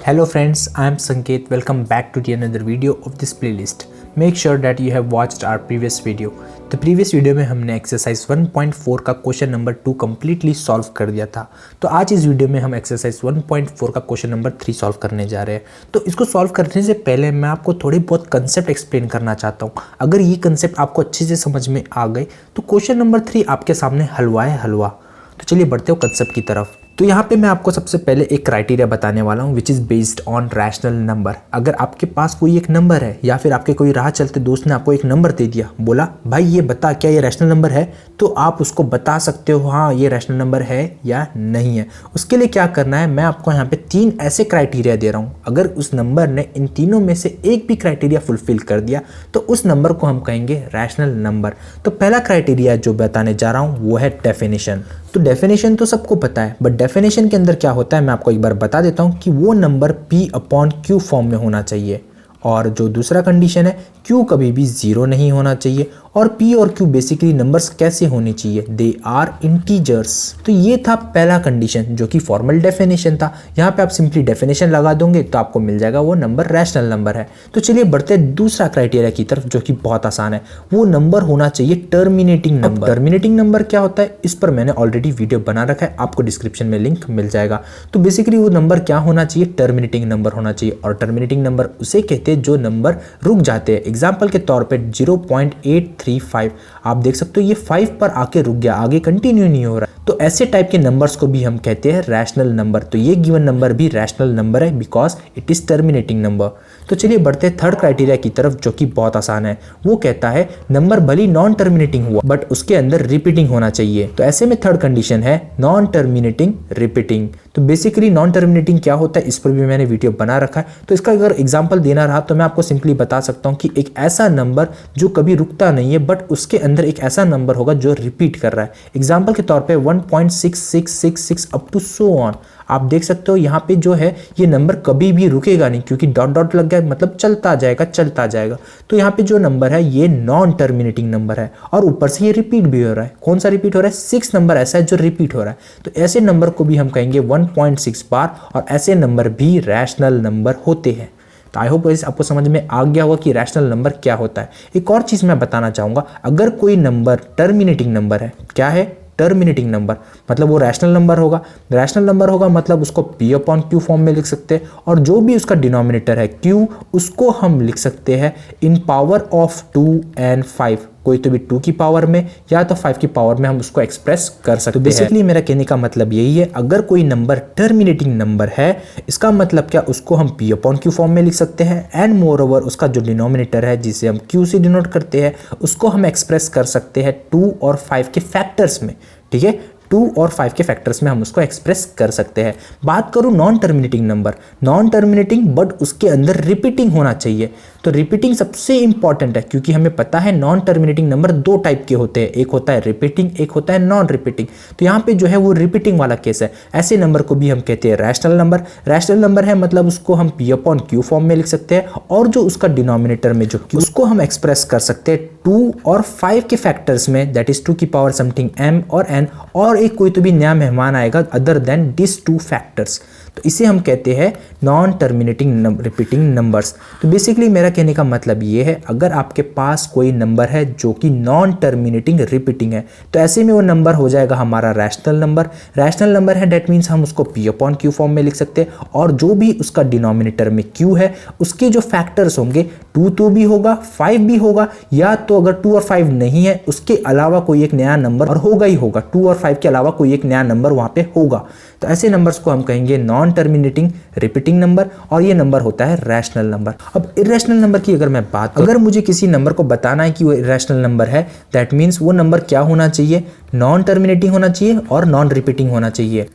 Hello friends, I am Sanket. Welcome back to another video of this playlist. Make sure that you have watched our previous video. तो previous video में हमने exercise 1.4 का question number 2 completely solve कर दिया था। तो आज इस वीडियो में हम एक्सरसाइज 1.4 का क्वेश्चन नंबर 3 सॉल्व करने जा रहे हैं। तो इसको सॉल्व करने से पहले मैं आपको थोड़ी बहुत कंसेप्ट एक्सप्लेन करना चाहता हूँ। अगर ये कंसेप्ट आपको अच्छे से समझ में आ गए तो क्वेश्चन नंबर 3 आपके सामने हलवा है हलवा। तो चलिए बढ़ते हो कंसेप्ट की तरफ। तो यहाँ पे मैं आपको सबसे पहले एक क्राइटेरिया बताने वाला हूँ which is based on rational number. अगर आपके पास कोई एक नंबर है या फिर आपके कोई राह चलते दोस्त ने आपको एक नंबर दे दिया, बोला भाई ये बता क्या ये रैशनल नंबर है, तो आप उसको बता सकते हो हाँ ये रैशनल नंबर है या नहीं है। उसके लिए क्या करना है, मैं आपको यहाँ पे 3 ऐसे क्राइटेरिया दे रहा हूँ। अगर उस नंबर ने इन तीनों में से एक भी क्राइटेरिया फुलफिल कर दिया तो उस नंबर को हम कहेंगे रैशनल नंबर। तो पहला क्राइटेरिया जो बताने जा रहा हूँ वो है डेफिनेशन। तो डेफिनेशन तो सबको पता है, बट डेफिनेशन के अंदर क्या होता है मैं आपको एक बार बता देता हूँ कि वो नंबर P/Q फॉर्म में होना चाहिए। और जो दूसरा कंडीशन है Q कभी भी 0 नहीं होना चाहिए। और P और Q बेसिकली नंबर्स कैसे होने चाहिए, दे आर इंटीजर्स। तो ये था पहला कंडीशन जो कि फॉर्मल डेफिनेशन था। यहाँ पे आप सिंपली डेफिनेशन लगा दोगे तो आपको मिल जाएगा वो नंबर रैशनल नंबर है। तो चलिए बढ़ते हैं दूसरा क्राइटेरिया की तरफ जो कि बहुत आसान है। वो नंबर होना चाहिए टर्मिनेटिंग नंबर। टर्मिनेटिंग नंबर क्या होता है इस पर मैंने ऑलरेडी वीडियो बना रखा है, आपको डिस्क्रिप्शन में लिंक मिल जाएगा। तो बेसिकली वो नंबर क्या होना चाहिए, टर्मिनेटिंग नंबर होना चाहिए। और टर्मिनेटिंग नंबर उसे कहते हैं जो नंबर रुक जाते हैं। एग्जाम्पल के तौर पर 0.835 आप देख सकते हो ये 5 पर आके रुक गया, आगे कंटिन्यू नहीं हो रहा। तो ऐसे टाइप के नंबर्स को भी हम कहते हैं रैशनल नंबर। तो ये गिवन नंबर भी रैशनल नंबर है because it is terminating number. तो चलिए बढ़ते हैं थर्ड क्राइटेरिया की तरफ जो कि बहुत आसान है। वो कहता है नंबर भले नॉन टर्मिनेटिंग हुआ बट उसके अंदर रिपीटिंग होना चाहिए। तो ऐसे में थर्ड कंडीशन है नॉन टर्मिनेटिंग रिपीटिंग। तो बेसिकली नॉन टर्मिनेटिंग क्या होता है इस पर भी मैंने वीडियो बना रखा है। तो इसका अगर एग्जाम्पल देना रहा तो मैं आपको सिंपली बता सकता हूँ कि एक ऐसा नंबर जो कभी रुकता नहीं है बट उसके अंदर एक ऐसा नंबर होगा जो रिपीट कर रहा है। एग्जाम्पल के तौर पे 1.6666 अप टू सो ऑन। आप देख सकते हो यहाँ पे जो है ये नंबर कभी भी रुकेगा नहीं क्योंकि डॉट डॉट लग गया मतलब चलता जाएगा चलता जाएगा। तो यहाँ पे जो नंबर है ये नॉन टर्मिनेटिंग नंबर है और ऊपर से ये रिपीट भी हो रहा है। कौन सा रिपीट हो रहा है, 6 नंबर ऐसा है जो रिपीट हो रहा है। तो ऐसे नंबर को भी हम कहेंगे 1.6 बार और ऐसे नंबर भी रैशनल नंबर होते हैं। तो आई होप आपको समझ में आ गया होगा कि रैशनल नंबर क्या होता है। एक और चीज़ मैं बताना चाहूँगा, अगर कोई नंबर टर्मिनेटिंग नंबर है, क्या है टर्मिनेटिंग नंबर, मतलब वो रैशनल नंबर होगा। रैशनल नंबर होगा मतलब उसको P/Q फॉर्म में लिख सकते हैं और जो भी उसका डिनोमिनेटर है Q उसको हम लिख सकते हैं इन पावर ऑफ 2 and 5। कोई तो भी 2 की पावर में या तो 5 की पावर में हम उसको एक्सप्रेस कर सकते हैं। बेसिकली मेरा कहने का मतलब यही है, अगर कोई नंबर टर्मिनेटिंग नंबर है इसका मतलब क्या उसको हम P/Q फॉर्म में लिख सकते हैं एंड मोर ओवर उसका जो डिनोमिनेटर है जिसे हम Q से डिनोट करते हैं उसको हम एक्सप्रेस कर सकते हैं 2 और 5 के फैक्टर्स में। ठीक है, 2 और 5 के फैक्टर्स में हम उसको एक्सप्रेस कर सकते हैं। बात करूं non terminating number, non terminating but उसके अंदर रिपीटिंग होना चाहिए। तो रिपीटिंग सबसे इंपॉर्टेंट है क्योंकि हमें पता है नॉन टर्मिनेटिंग नंबर 2 टाइप के होते हैं, एक होता है रिपीटिंग, एक होता है नॉन रिपीटिंग। तो यहाँ पे जो है वो रिपीटिंग वाला केस है। ऐसे नंबर को भी हम कहते हैं रैशनल नंबर। रैशनल नंबर है मतलब उसको हम P/Q फॉर्म में लिख सकते हैं और जो उसका डिनोमिनेटर में जो Q उसको हम एक्सप्रेस कर सकते हैं 2 और 5 के फैक्टर्स में, दैट इज 2 की पावर समथिंग m और n, और एक कोई तो भी नया मेहमान आएगा अदर देन दिस 2 फैक्टर्स। तो इसे हम कहते हैं नॉन टर्मिनेटिंग रिपीटिंग नंबर्स। तो बेसिकली मेरा कहने का मतलब ये है, अगर आपके पास कोई नंबर है जो कि नॉन टर्मिनेटिंग रिपीटिंग है तो ऐसे में वो नंबर हो जाएगा हमारा रैशनल नंबर। रैशनल नंबर है डेट मीन्स हम उसको P/Q फॉर्म में लिख सकते हैं और जो भी उसका डिनोमिनेटर में Q है उसके जो फैक्टर्स होंगे 2 तो भी होगा 5 भी होगा, या तो अगर 2 और 5 नहीं है उसके अलावा कोई एक नया नंबर और होगा ही होगा, 2 और 5 के अलावा कोई एक नया नंबर वहाँ पे होगा। तो ऐसे नंबर्स को हम कहेंगे नॉन टर्मिनेटिंग रिपीटिंग नंबर और ये नंबर होता है रैशनल नंबर। अब इर्रेशनल नंबर की अगर मैं बात करूं, अगर मुझे किसी नंबर को बताना है कि वो इर्रेशनल नंबर है दैट मीन्स वो नंबर क्या होना चाहिए, नॉन टर्मिनेटिंग होना चाहिए और नॉन रिपीटिंग होना चाहिए।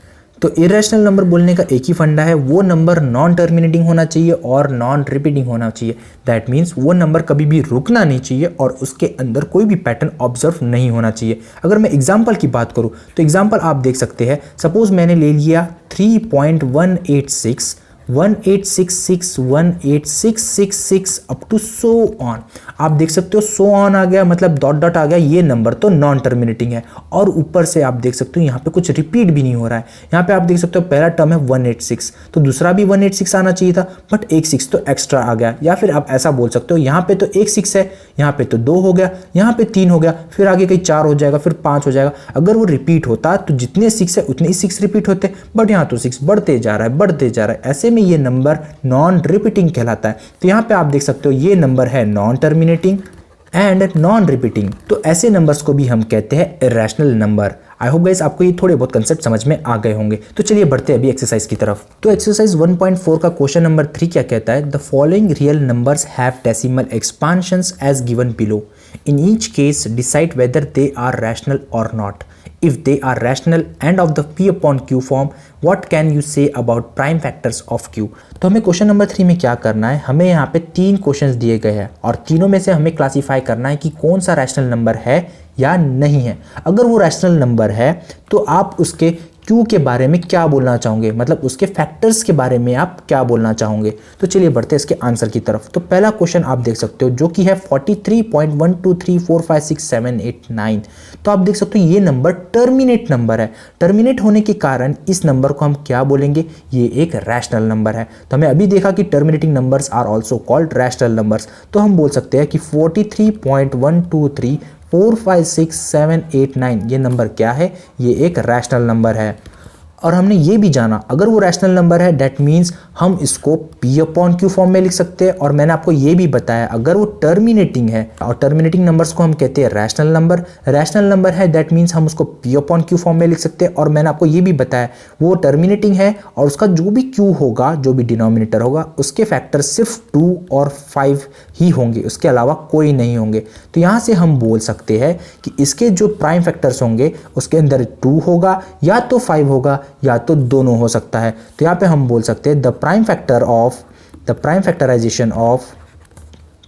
तो इरेशनल नंबर बोलने का एक ही फंडा है, वो नंबर नॉन टर्मिनेटिंग होना चाहिए और नॉन रिपीटिंग होना चाहिए। दैट मीन्स वो नंबर कभी भी रुकना नहीं चाहिए और उसके अंदर कोई भी पैटर्न ऑब्जर्व नहीं होना चाहिए। अगर मैं एग्जांपल की बात करूं तो एग्जांपल आप देख सकते हैं, सपोज मैंने ले लिया 3.186 1866 1866 अप टू सो ऑन। आप देख सकते हो सो ऑन आ गया, मतलब डॉट डॉट आ गया, ये नंबर तो नॉन टर्मिनेटिंग है। और ऊपर से आप देख सकते हो यहाँ पे कुछ रिपीट भी नहीं हो रहा है। यहाँ पे आप देख सकते हो पहला टर्म है 186, तो दूसरा भी 186 आना चाहिए था, बट एक 6 तो एक्स्ट्रा आ गया। या फिर आप ऐसा बोल सकते हो यहाँ पे तो एक 6 है, यहाँ पे तो 2 हो गया, यहाँ पे 3 हो गया, फिर आगे कहीं 4 हो जाएगा, फिर 5 हो जाएगा। अगर वो रिपीट होता तो जितने 6 है उतने ही 6 रिपीट होते, बट यहाँ तो 6 बढ़ते जा रहा है, बढ़ते जा रहा है। ऐसे में ये नंबर नॉन रिपीटिंग कहलाता है। तो यहाँ पे आप देख सकते हो ये नंबर है non terminating and non repeating. तो ऐसे नंबर्स को भी हम कहते हैं irrational number. I hope guys आपको ये थोड़े बहुत कंसेप्ट समझ में आ गए होंगे। तो चलिए बढ़ते हैं अभी एक्सरसाइज की तरफ। तो एक्सरसाइज 1.4 का क्वेश्चन नंबर 3 क्या कहता है, the following real numbers have decimal expansions as given below. In each case decide whether they are rational और not. If they are rational and of the P upon Q form, what can you say about prime factors of Q? तो हमें question number 3 में क्या करना है, हमें यहाँ पे 3 क्वेश्चंस दिए गए हैं और तीनों में से हमें क्लासीफाई करना है कि कौन सा रैशनल नंबर है या नहीं है। अगर वो रैशनल नंबर है तो आप उसके Q के बारे में क्या बोलना चाहोगे, मतलब उसके फैक्टर्स के बारे में आप क्या बोलना चाहोगे। तो चलिए बढ़ते हैं इसके आंसर की तरफ। तो पहला क्वेश्चन आप देख सकते हो जो कि है 43.123456789। तो आप देख सकते हो ये नंबर टर्मिनेट नंबर है। टर्मिनेट होने के कारण इस नंबर को हम क्या बोलेंगे, ये एक रैशनल नंबर है। तो हमें अभी देखा कि terminating numbers are also called rational numbers. तो हम बोल सकते हैं कि 43.123456789 ये नंबर क्या है, ये एक रैशनल नंबर है। और हमने ये भी जाना अगर वो रैशनल नंबर है डेट मीन्स हम इसको P अपॉन Q फॉर्म में लिख सकते हैं। और मैंने आपको ये भी बताया अगर वो टर्मिनेटिंग है, और टर्मिनेटिंग नंबर्स को हम कहते हैं रैशनल नंबर। रैशनल नंबर है डेट मीन्स हम उसको P अपॉन Q फॉर्म में लिख सकते हैं। और मैंने आपको ये भी बताया वो टर्मिनेटिंग है और उसका जो भी Q होगा, जो भी डिनोमिनेटर होगा, उसके फैक्टर सिर्फ 2 और 5 ही होंगे, उसके अलावा कोई नहीं होंगे। तो यहाँ से हम बोल सकते हैं कि इसके जो प्राइम फैक्टर्स होंगे उसके अंदर 2 होगा या तो 5 होगा या तो दोनों हो सकता है। तो यहाँ पे हम बोल सकते हैं the prime factorisation of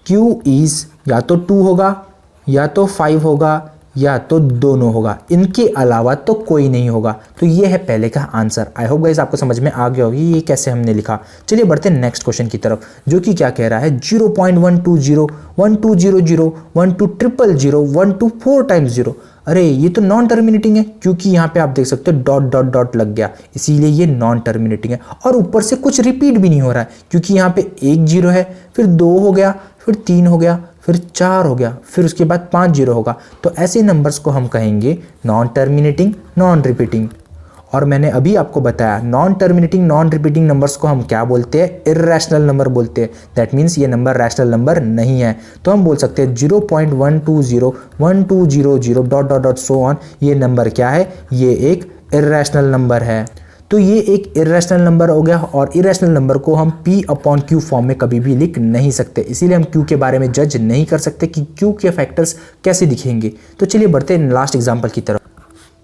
Q is या तो 2 होगा या तो 5 होगा या तो दोनों होगा, इनके अलावा तो कोई नहीं होगा। तो ये है पहले का आंसर। आई होप गाइस आपको समझ में आ गया होगी ये कैसे हमने लिखा। चलिए बढ़ते हैं नेक्स्ट क्वेश्चन की तरफ जो कि क्या कह रहा है 0.120 1200 12000 124 टाइम्स 0। अरे ये तो नॉन टर्मिनेटिंग है क्योंकि यहाँ पे आप देख सकते हो डॉट डॉट डॉट लग गया, इसीलिए ये नॉन टर्मिनेटिंग है। और ऊपर से कुछ रिपीट भी नहीं हो रहा है क्योंकि यहाँ पे एक 0 है, फिर 2 हो गया, फिर 3 हो गया, फिर 4 हो गया, फिर उसके बाद 5 0 होगा। तो ऐसे नंबर्स को हम कहेंगे नॉन टर्मिनेटिंग नॉन रिपीटिंग। और मैंने अभी आपको बताया non terminating non repeating numbers को हम क्या बोलते हैं, इर्रेशनल नंबर बोलते हैं। दैट मीन्स ये नंबर रैशनल नंबर नहीं है। तो हम बोल सकते हैं 0.120 1200 dot dot dot so on, ये नंबर क्या है, ये एक इर्रेशनल नंबर है। तो ये एक इरेशनल नंबर हो गया और इरेशनल नंबर को हम P अपॉन Q फॉर्म में कभी भी लिख नहीं सकते, इसीलिए हम Q के बारे में जज नहीं कर सकते कि Q के फैक्टर्स कैसे दिखेंगे। तो चलिए बढ़ते हैं लास्ट एग्जांपल की तरफ।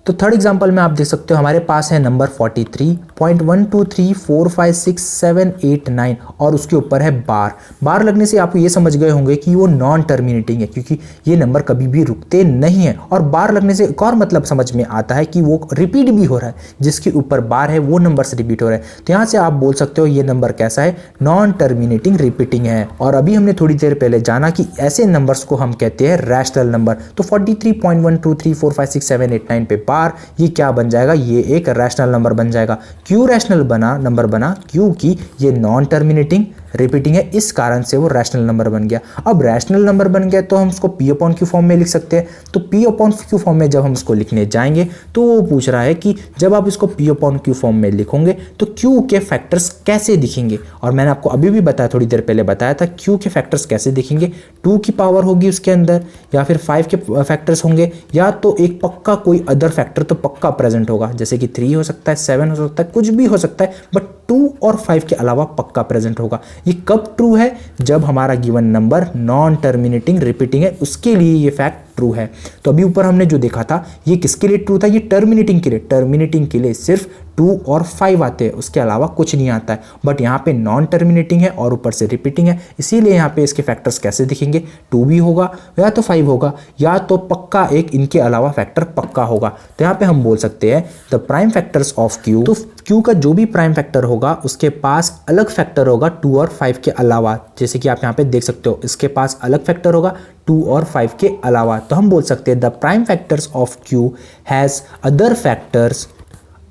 तो थर्ड एग्जांपल में आप देख सकते हो हमारे पास है नंबर 43.123456789 और उसके ऊपर है बार। बार लगने से आप ये समझ गए होंगे कि वो नॉन टर्मिनेटिंग है क्योंकि ये नंबर कभी भी रुकते नहीं है। और बार लगने से एक और मतलब समझ में आता है कि वो रिपीट भी हो रहा है, जिसके ऊपर बार है वो नंबर से रिपीट हो रहा है। तो यहाँ से आप बोल सकते हो ये नंबर कैसा है, नॉन टर्मिनेटिंग रिपीटिंग है। और अभी हमने थोड़ी देर पहले जाना कि ऐसे नंबर्स को हम कहते हैं रैशनल नंबर। तो 43.123456789 पे ये क्या बन जाएगा, ये एक रैशनल नंबर बन जाएगा। क्यों रैशनल नंबर बना, क्योंकि ये नॉन टर्मिनेटिंग रिपीटिंग है, इस कारण से वो रैशनल नंबर बन गया। अब रैशनल नंबर बन गया तो हम उसको P अपॉन Q फॉर्म में लिख सकते हैं। तो P अपॉन Q फॉर्म में जब हम इसको लिखने जाएंगे तो वो पूछ रहा है कि जब आप इसको P अपॉन Q फॉर्म में लिखोगे तो Q के फैक्टर्स कैसे दिखेंगे। और मैंने आपको अभी भी बताया, थोड़ी देर पहले बताया था Q के फैक्टर्स कैसे दिखेंगे। 2 की पावर होगी उसके अंदर, या फिर 5 के फैक्टर्स होंगे, या तो एक पक्का कोई अदर फैक्टर तो पक्का प्रेजेंट होगा, जैसे कि 3 हो सकता है, 7 हो सकता है, कुछ भी हो सकता है, बट 2 और 5 के अलावा पक्का प्रेजेंट होगा। ये कब ट्रू है, जब हमारा given number non terminating repeating है, उसके लिए ये फैक्ट ट्रू है। तो अभी ऊपर हमने जो देखा था ये किसके लिए ट्रू था, ये टर्मिनेटिंग के लिए। टर्मिनेटिंग के लिए सिर्फ 2 और 5 आते हैं, उसके अलावा कुछ नहीं आता है। बट यहाँ पे नॉन टर्मिनेटिंग है और ऊपर से रिपीटिंग है, इसीलिए यहाँ पे इसके फैक्टर्स कैसे दिखेंगे, 2 भी होगा या तो 5 होगा या तो पक्का एक इनके अलावा फैक्टर पक्का होगा। तो यहाँ पे हम बोल सकते हैं the prime factors of Q, तो क्यू का जो भी प्राइम फैक्टर होगा उसके पास अलग फैक्टर होगा 2 और 5 के अलावा। जैसे कि आप यहाँ पे देख सकते हो इसके पास अलग फैक्टर होगा 2 और 5 के अलावा। तो हम बोल सकते हैं the prime factors of Q has other factors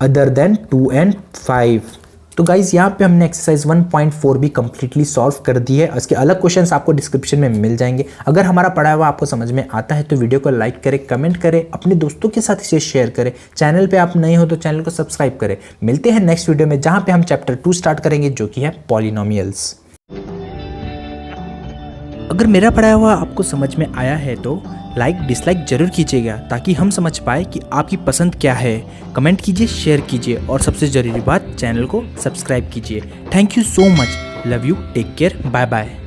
other than 2 and 5। तो गाइज यहाँ पे हमने एक्सरसाइज 1.4 भी कंप्लीटली सॉल्व कर दी है। इसके अलग क्वेश्चंस आपको डिस्क्रिप्शन में मिल जाएंगे। अगर हमारा पढ़ा हुआ आपको समझ में आता है तो वीडियो को लाइक करें, कमेंट करें, अपने दोस्तों के साथ इसे शेयर करें। चैनल पे आप नए हो तो चैनल को सब्सक्राइब करें। मिलते हैं नेक्स्ट वीडियो में जहाँ पे हम चैप्टर 2 स्टार्ट करेंगे जो कि है पॉलिनोमियल्स। अगर मेरा पढ़ाया हुआ आपको समझ में आया है तो लाइक डिसलाइक जरूर कीजिएगा ताकि हम समझ पाए कि आपकी पसंद क्या है। कमेंट कीजिए, शेयर कीजिए और सबसे ज़रूरी बात चैनल को सब्सक्राइब कीजिए। Thank you so much, love you, take care, bye bye.